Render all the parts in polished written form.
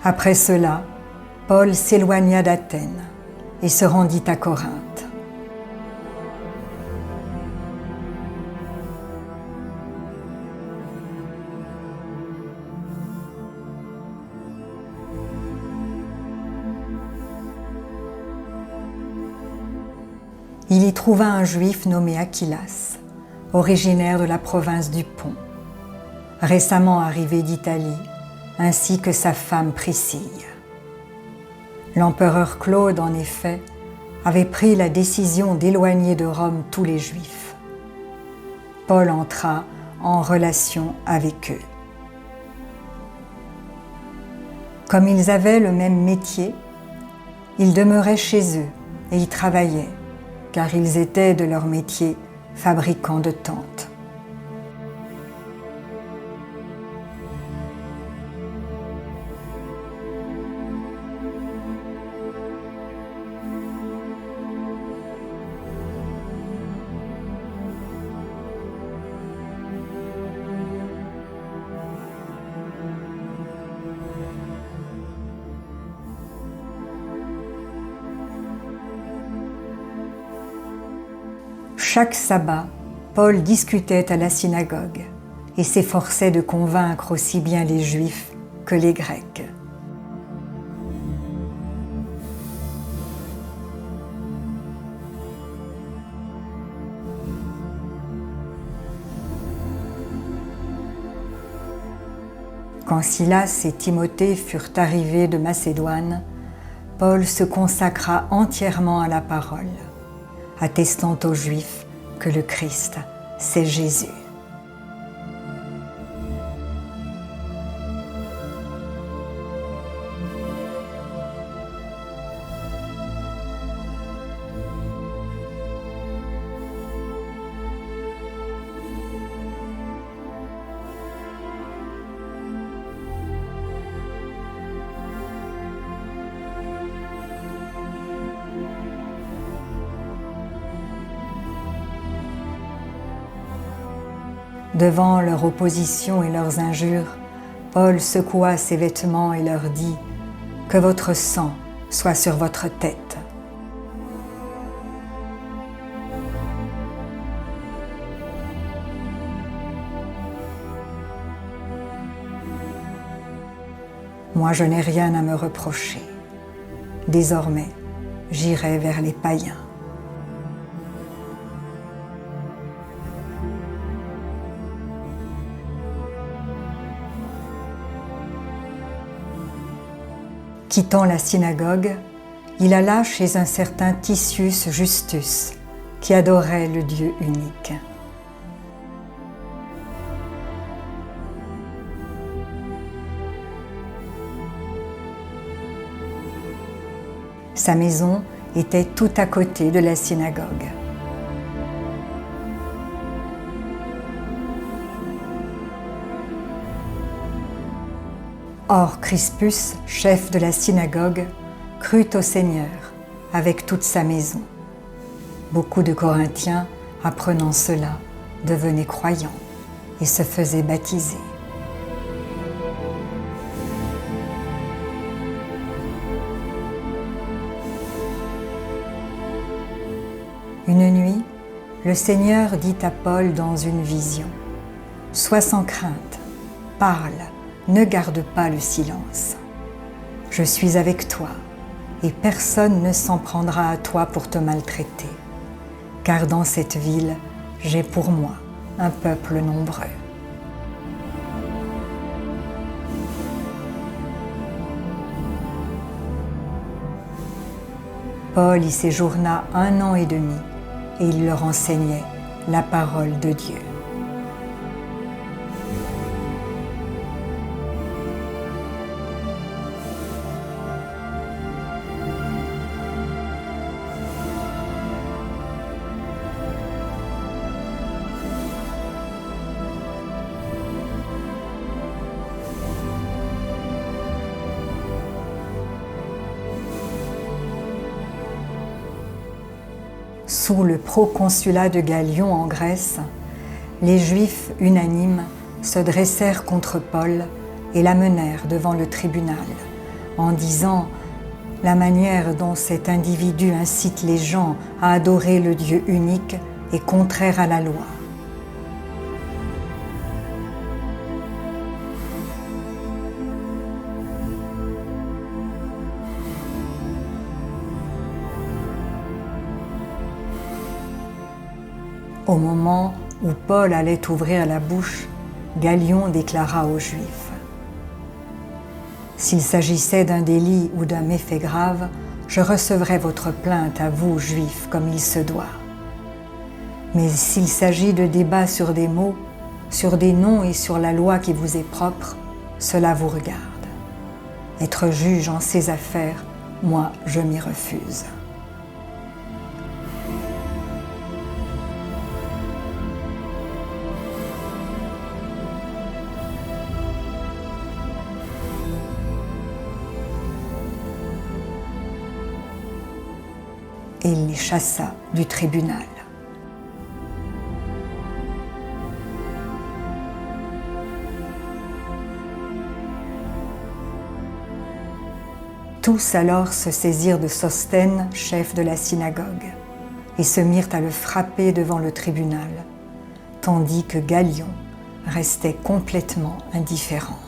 Après cela, Paul s'éloigna d'Athènes et se rendit à Corinthe. Il y trouva un juif nommé Aquilas, originaire de la province du Pont, récemment arrivé d'Italie, ainsi que sa femme Priscille. L'empereur Claude, en effet, avait pris la décision d'éloigner de Rome tous les Juifs. Paul entra en relation avec eux. Comme ils avaient le même métier, ils demeuraient chez eux et y travaillaient, car ils étaient de leur métier fabricants de tentes. Chaque sabbat, Paul discutait à la synagogue et s'efforçait de convaincre aussi bien les Juifs que les Grecs. Quand Silas et Timothée furent arrivés de Macédoine, Paul se consacra entièrement à la parole, attestant aux Juifs que le Christ, c'est Jésus. Devant leur opposition et leurs injures, Paul secoua ses vêtements et leur dit « Que votre sang soit sur votre tête ». Moi, je n'ai rien à me reprocher. Désormais, j'irai vers les païens. Quittant la synagogue, il alla chez un certain Titius Justus, qui adorait le Dieu unique. Sa maison était tout à côté de la synagogue. Or Crispus, chef de la synagogue, crut au Seigneur avec toute sa maison. Beaucoup de Corinthiens, apprenant cela, devenaient croyants et se faisaient baptiser. Une nuit, le Seigneur dit à Paul dans une vision « Sois sans crainte, parle, ne garde pas le silence. Je suis avec toi, et personne ne s'en prendra à toi pour te maltraiter, car dans cette ville, j'ai pour moi un peuple nombreux. » Paul y séjourna 1 an et demi, et il leur enseignait la parole de Dieu. Sous le proconsulat de Gallion en Grèce, les Juifs unanimes se dressèrent contre Paul et l'amenèrent devant le tribunal, en disant la manière dont cet individu incite les gens à adorer le Dieu unique est contraire à la loi. Au moment où Paul allait ouvrir la bouche, Galion déclara aux Juifs : « S'il s'agissait d'un délit ou d'un méfait grave, je recevrais votre plainte à vous, Juifs, comme il se doit. Mais s'il s'agit de débats sur des mots, sur des noms et sur la loi qui vous est propre, cela vous regarde. Être juge en ces affaires, moi, je m'y refuse. » Et il les chassa du tribunal. Tous alors se saisirent de Sosthène, chef de la synagogue, et se mirent à le frapper devant le tribunal, tandis que Galion restait complètement indifférent.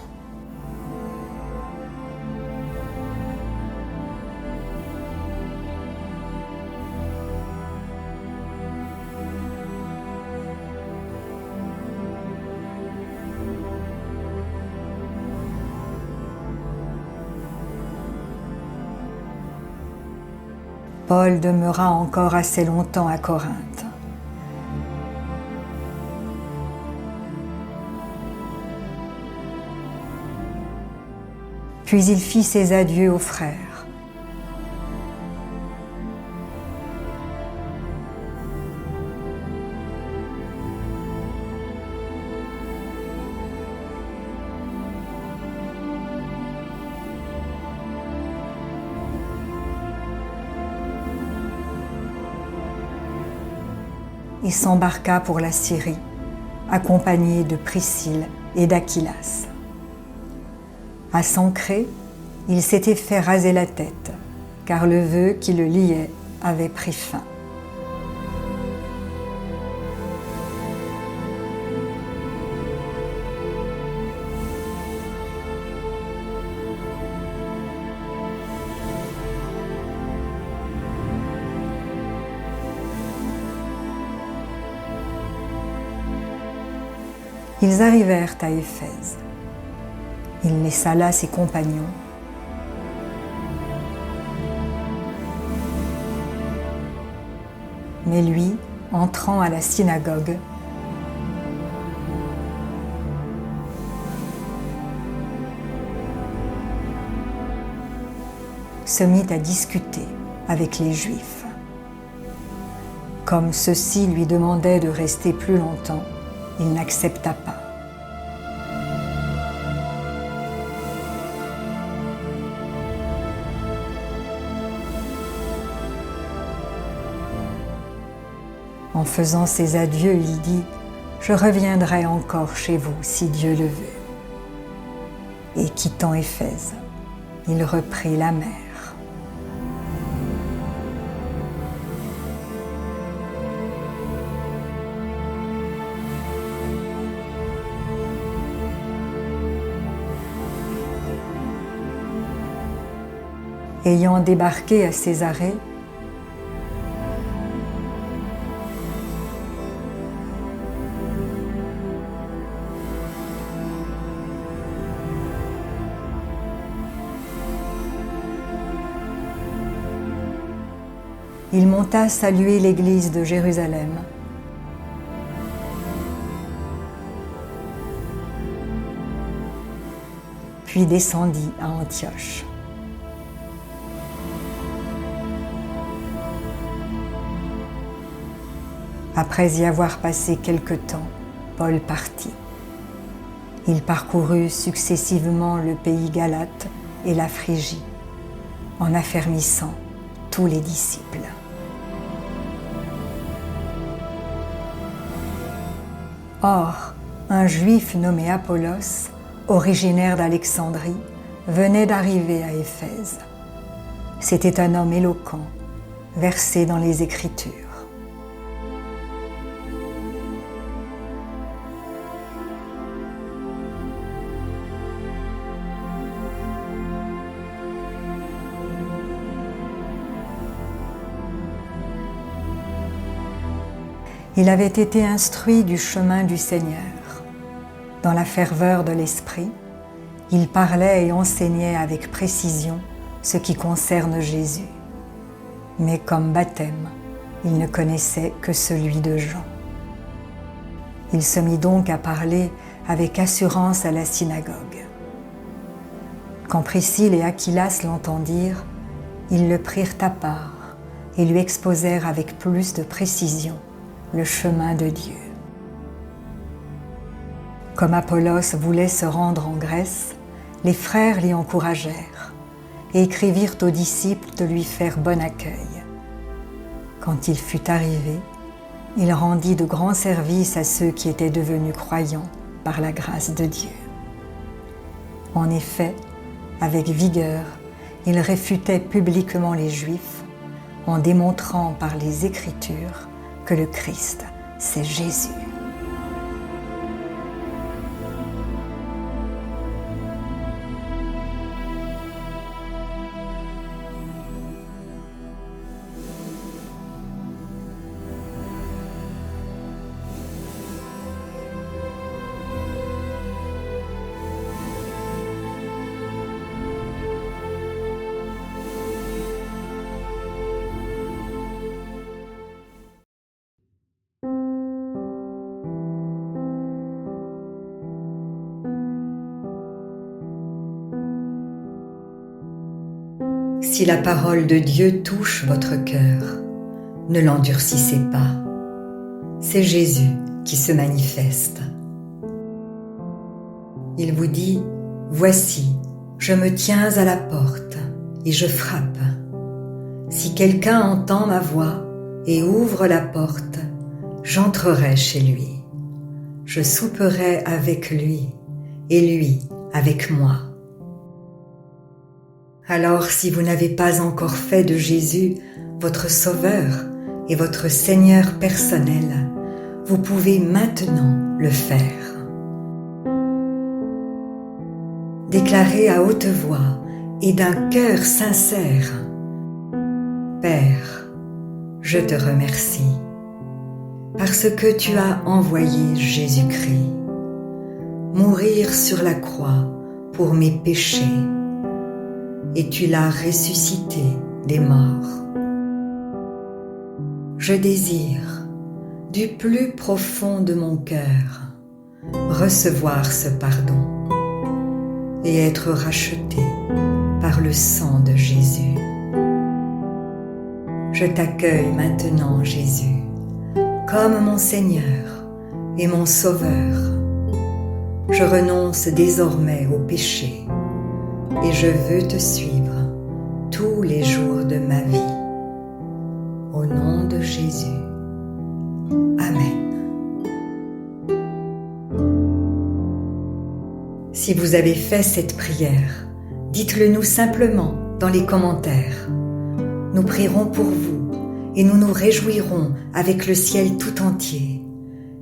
Paul demeura encore assez longtemps à Corinthe. Puis il fit ses adieux aux frères. Et s'embarqua pour la Syrie, accompagné de Priscille et d'Aquilas. À Cenchrée, il s'était fait raser la tête, car le vœu qui le liait avait pris fin. Ils arrivèrent à Éphèse. Il laissa là ses compagnons. Mais lui, entrant à la synagogue, se mit à discuter avec les Juifs. Comme ceux-ci lui demandaient de rester plus longtemps, il n'accepta pas. En faisant ses adieux, il dit : « Je reviendrai encore chez vous, si Dieu le veut. » Et quittant Éphèse, il reprit la mer. Ayant débarqué à Césarée, il monta saluer l'église de Jérusalem. Puis descendit à Antioche. Après y avoir passé quelque temps, Paul partit. Il parcourut successivement le pays Galate et la Phrygie, en affermissant tous les disciples. Or, un Juif nommé Apollos, originaire d'Alexandrie, venait d'arriver à Éphèse. C'était un homme éloquent, versé dans les Écritures. Il avait été instruit du chemin du Seigneur. Dans la ferveur de l'esprit, il parlait et enseignait avec précision ce qui concerne Jésus. Mais comme baptême, il ne connaissait que celui de Jean. Il se mit donc à parler avec assurance à la synagogue. Quand Priscille et Aquilas l'entendirent, ils le prirent à part et lui exposèrent avec plus de précision le chemin de Dieu. Comme Apollos voulait se rendre en Grèce, les frères l'y encouragèrent et écrivirent aux disciples de lui faire bon accueil. Quand il fut arrivé, il rendit de grands services à ceux qui étaient devenus croyants par la grâce de Dieu. En effet, avec vigueur, il réfutait publiquement les Juifs en démontrant par les Écritures que le Christ, c'est Jésus. Si la parole de Dieu touche votre cœur, ne l'endurcissez pas. C'est Jésus qui se manifeste. Il vous dit, « Voici, je me tiens à la porte et je frappe. Si quelqu'un entend ma voix et ouvre la porte, j'entrerai chez lui. Je souperai avec lui et lui avec moi. » Alors, si vous n'avez pas encore fait de Jésus votre Sauveur et votre Seigneur personnel, vous pouvez maintenant le faire. Déclarez à haute voix et d'un cœur sincère, « Père, je te remercie, parce que tu as envoyé Jésus-Christ, mourir sur la croix pour mes péchés, et tu l'as ressuscité des morts. Je désire, du plus profond de mon cœur, recevoir ce pardon et être racheté par le sang de Jésus. Je t'accueille maintenant, Jésus, comme mon Seigneur et mon Sauveur. Je renonce désormais au péché et je veux te suivre tous les jours de ma vie. Au nom de Jésus. Amen. Si vous avez fait cette prière, dites-le nous simplement dans les commentaires. Nous prierons pour vous et nous nous réjouirons avec le ciel tout entier,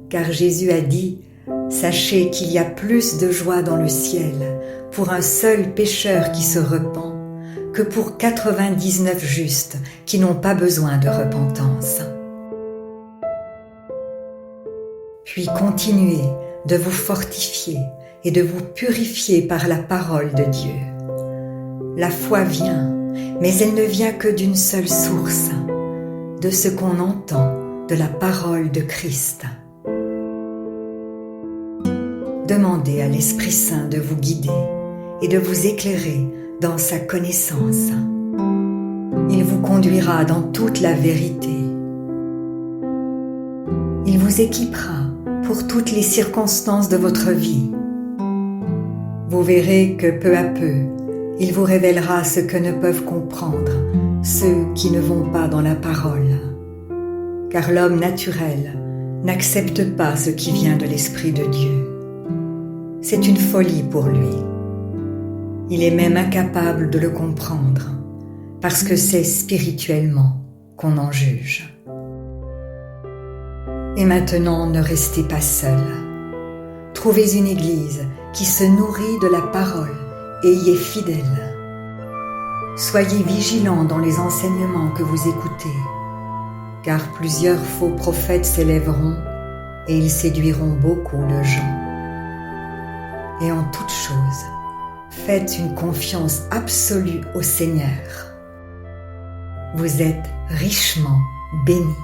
car Jésus a dit « Sachez qu'il y a plus de joie dans le ciel pour un seul pécheur qui se repent que pour 99 justes qui n'ont pas besoin de repentance. » Puis continuez de vous fortifier et de vous purifier par la parole de Dieu. La foi vient, mais elle ne vient que d'une seule source, de ce qu'on entend de la parole de Christ. Demandez à l'Esprit Saint de vous guider et de vous éclairer dans sa connaissance. Il vous conduira dans toute la vérité. Il vous équipera pour toutes les circonstances de votre vie. Vous verrez que peu à peu, il vous révélera ce que ne peuvent comprendre ceux qui ne vont pas dans la parole. Car l'homme naturel n'accepte pas ce qui vient de l'Esprit de Dieu. C'est une folie pour lui. Il est même incapable de le comprendre, parce que c'est spirituellement qu'on en juge. Et maintenant, ne restez pas seul. Trouvez une église qui se nourrit de la parole et y est fidèle. Soyez vigilants dans les enseignements que vous écoutez, car plusieurs faux prophètes s'élèveront et ils séduiront beaucoup de gens. Et en toute chose, faites une confiance absolue au Seigneur. Vous êtes richement bénis.